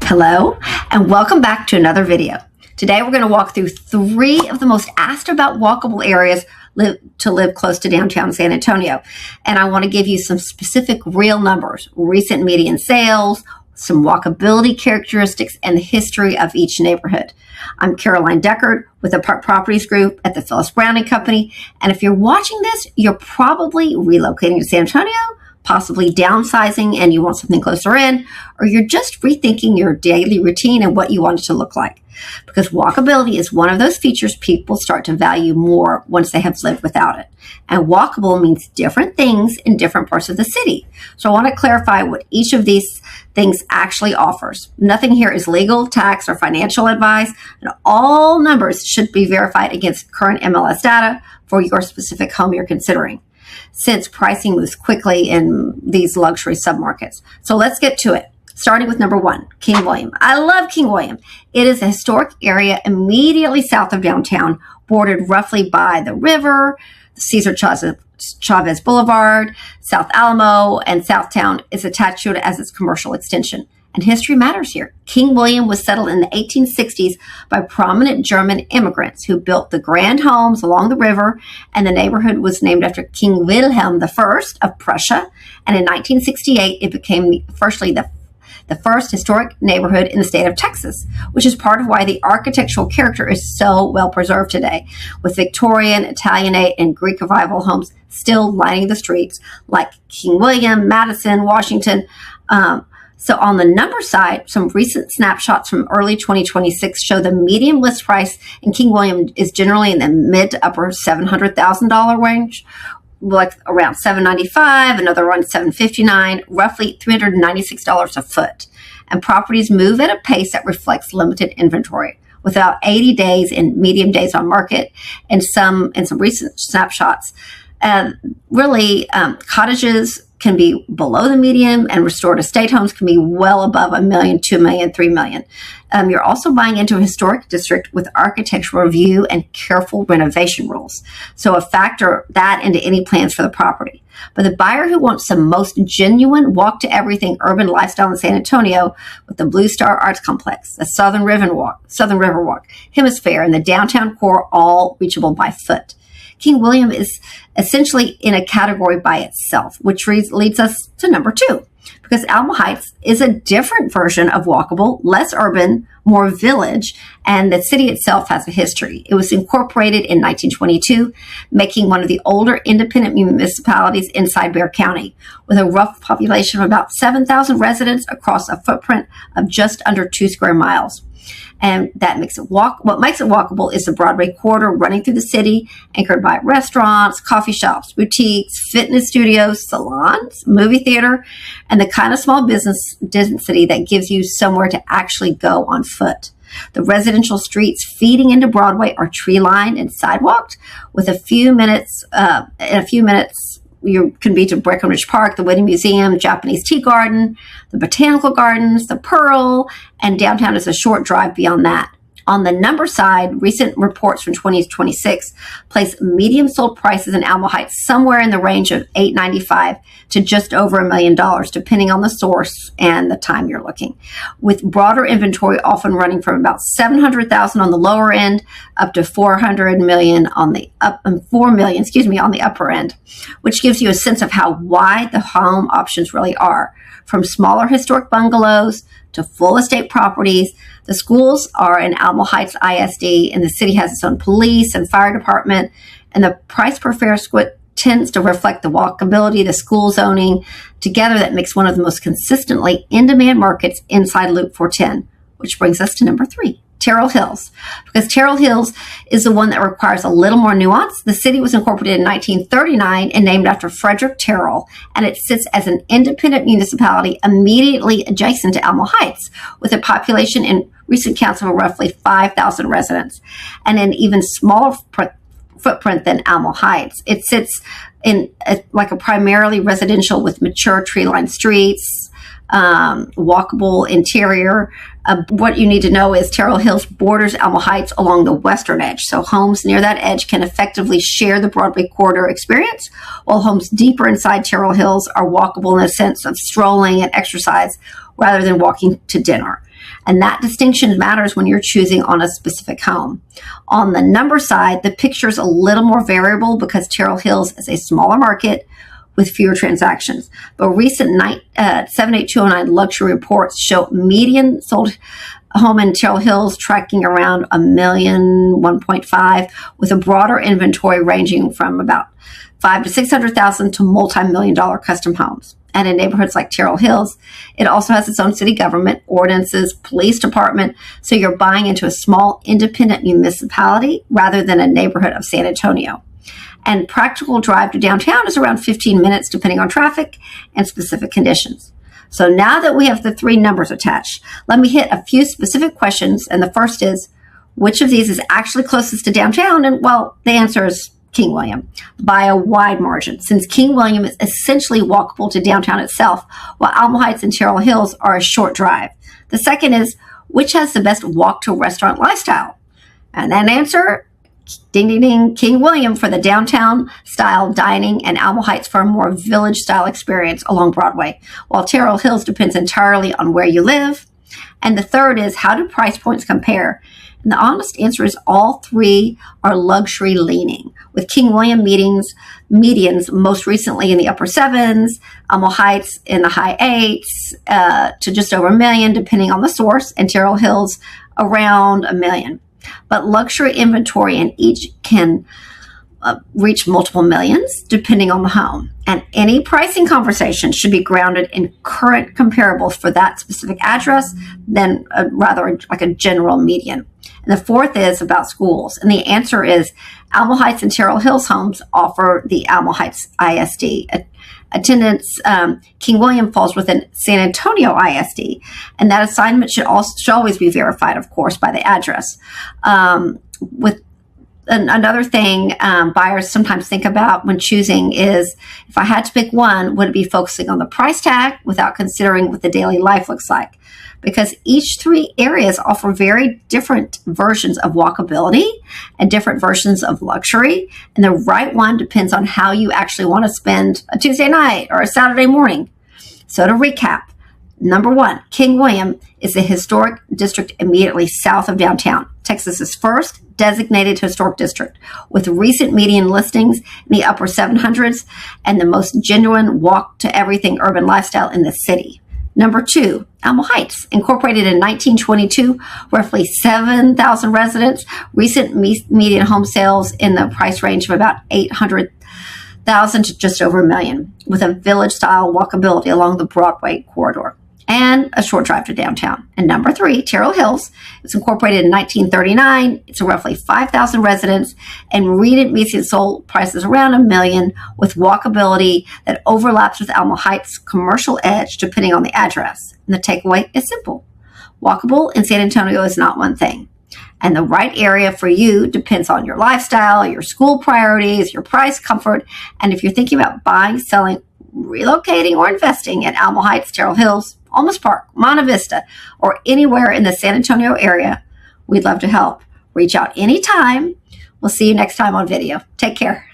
Hello, and welcome back to another video. Today we're going to walk through 3 of the most asked about walkable areas to live close to downtown San Antonio. And I want to give you some specific real numbers, recent median sales, some walkability characteristics, and the history of each neighborhood. I'm Caroline Decherd with the Park Properties Group at the Phyllis Browning Company. And if you're watching this, you're probably relocating to San Antonio, possibly downsizing and you want something closer in, or you're just rethinking your daily routine and what you want it to look like. Because walkability is one of those features people start to value more once they have lived without it. And walkable means different things in different parts of the city. So I want to clarify what each of these things actually offers. Nothing here is legal, tax, or financial advice, and all numbers should be verified against current MLS data for your specific home you're considering, since pricing moves quickly in these luxury submarkets. So let's get to it. Starting with number 1, King William. I love King William. It is a historic area immediately south of downtown, bordered roughly by the river, Cesar Chavez Boulevard, South Alamo, and Southtown is attached to it as its commercial extension. And history matters here. King William was settled in the 1860s by prominent German immigrants who built the grand homes along the river, and the neighborhood was named after King Wilhelm I of Prussia. And in 1968, it became the first historic neighborhood in the state of Texas, which is part of why the architectural character is so well preserved today, with Victorian, Italianate, and Greek Revival homes still lining the streets like King William, Madison, Washington. So on the number side, some recent snapshots from early 2026 show the median list price in King William is generally in the mid to upper $700,000 range, like around $795, another around $759, roughly $396 a foot. And properties move at a pace that reflects limited inventory, with about 80 days in medium days on market, and some recent snapshots. Cottages can be below the median, and restored estate homes can be well above $1 million, $2 million, $3 million. You're also buying into a historic district with architectural review and careful renovation rules. So factor that into any plans for the property. But the buyer who wants the most genuine walk-to-everything urban lifestyle in San Antonio, with the Blue Star Arts Complex, the Southern Riverwalk, Hemisphere, and the downtown core, all reachable by foot. King William is essentially in a category by itself, which leads us to number 2, because Alamo Heights is a different version of walkable, less urban, more village, and the city itself has a history. It was incorporated in 1922, making one of the older independent municipalities inside Bexar County, with a rough population of about 7,000 residents across a footprint of just under 2 square miles. And that makes it what makes it walkable is the Broadway corridor running through the city, anchored by restaurants, coffee shops, boutiques, fitness studios, salons, movie theater, and the kind of small business density that gives you somewhere to actually go on foot. The residential streets feeding into Broadway are tree-lined and sidewalked, with in a few minutes, you can be to Breckenridge Park, the Whitney Museum, Japanese Tea Garden, the Botanical Gardens, the Pearl, and downtown is a short drive beyond that. On the number side, recent reports from 2026 place medium sold prices in Alamo Heights somewhere in the range of $895 to just over $1 million, depending on the source and the time you're looking, with broader inventory often running from about $700,000 on the lower end up to $4 million on the upper end, which gives you a sense of how wide the home options really are, from smaller historic bungalows to full estate properties. The schools are in Alamo Heights ISD, and the city has its own police and fire department, and the price per fair square tends to reflect the walkability, the school zoning. Together, that makes one of the most consistently in-demand markets inside Loop 410, which brings us to number 3. Terrell Hills. Because Terrell Hills is the one that requires a little more nuance. The city was incorporated in 1939 and named after Frederick Terrell, and it sits as an independent municipality immediately adjacent to Alamo Heights, with a population in recent counts of roughly 5,000 residents, and an even smaller footprint than Alamo Heights. It sits in a primarily residential with mature tree-lined streets, walkable interior. What you need to know is Terrell Hills borders Alamo Heights along the western edge, so homes near that edge can effectively share the Broadway corridor experience, while homes deeper inside Terrell Hills are walkable in the sense of strolling and exercise rather than walking to dinner. And that distinction matters when you're choosing on a specific home. On the number side, the picture is a little more variable because Terrell Hills is a smaller market with fewer transactions. But recent 78209 luxury reports show median sold home in Terrell Hills tracking around $1 million, 1.5, with a broader inventory ranging from about $500,000 to $600,000 to multi-million-dollar custom homes. And in neighborhoods like Terrell Hills, it also has its own city government, ordinances, police department, so you're buying into a small independent municipality rather than a neighborhood of San Antonio. And practical drive to downtown is around 15 minutes depending on traffic and specific conditions. So now that we have the three numbers attached, let me hit a few specific questions. And the first is, which of these is actually closest to downtown? And well, the answer is King William by a wide margin, since King William is essentially walkable to downtown itself, while Alamo Heights and Terrell Hills are a short drive. The second is, which has the best walk to restaurant lifestyle? And that answer, ding, ding, ding, King William for the downtown style dining and Alamo Heights for a more village style experience along Broadway, while Terrell Hills depends entirely on where you live. And the third is, how do price points compare? And the honest answer is all three are luxury leaning, with King William medians most recently in the upper sevens, Alamo Heights in the high eights to just over $1 million, depending on the source, and Terrell Hills around $1 million. But luxury inventory in each can reach multiple millions depending on the home. And any pricing conversation should be grounded in current comparables for that specific address than rather like a general median. And the fourth is about schools. And the answer is Alamo Heights and Terrell Hills homes offer the Alamo Heights ISD. Attendance, King William falls within San Antonio ISD, and that assignment should always be verified, of course, by the address. With another thing buyers sometimes think about when choosing is, if I had to pick one, would it be focusing on the price tag without considering what the daily life looks like? Because each three areas offer very different versions of walkability and different versions of luxury. And the right one depends on how you actually want to spend a Tuesday night or a Saturday morning. So to recap, number one, King William is a historic district immediately south of downtown, Texas's first designated historic district, with recent median listings in the upper 700s and the most genuine walk to everything urban lifestyle in the city. Number two, Alamo Heights, incorporated in 1922, roughly 7,000 residents, recent median home sales in the price range of about $800,000 to just over $1 million, with a village-style walkability along the Broadway corridor, and a short drive to downtown. And number three, Terrell Hills, it's incorporated in 1939. It's roughly 5,000 residents and recent median sold prices around $1 million, with walkability that overlaps with Alamo Heights' commercial edge depending on the address. And the takeaway is simple. Walkable in San Antonio is not one thing. And the right area for you depends on your lifestyle, your school priorities, your price, comfort, and if you're thinking about buying, selling, relocating, or investing in Alamo Heights, Terrell Hills, Almus Park, Monte Vista, or anywhere in the San Antonio area, we'd love to help. Reach out anytime. We'll see you next time on video. Take care.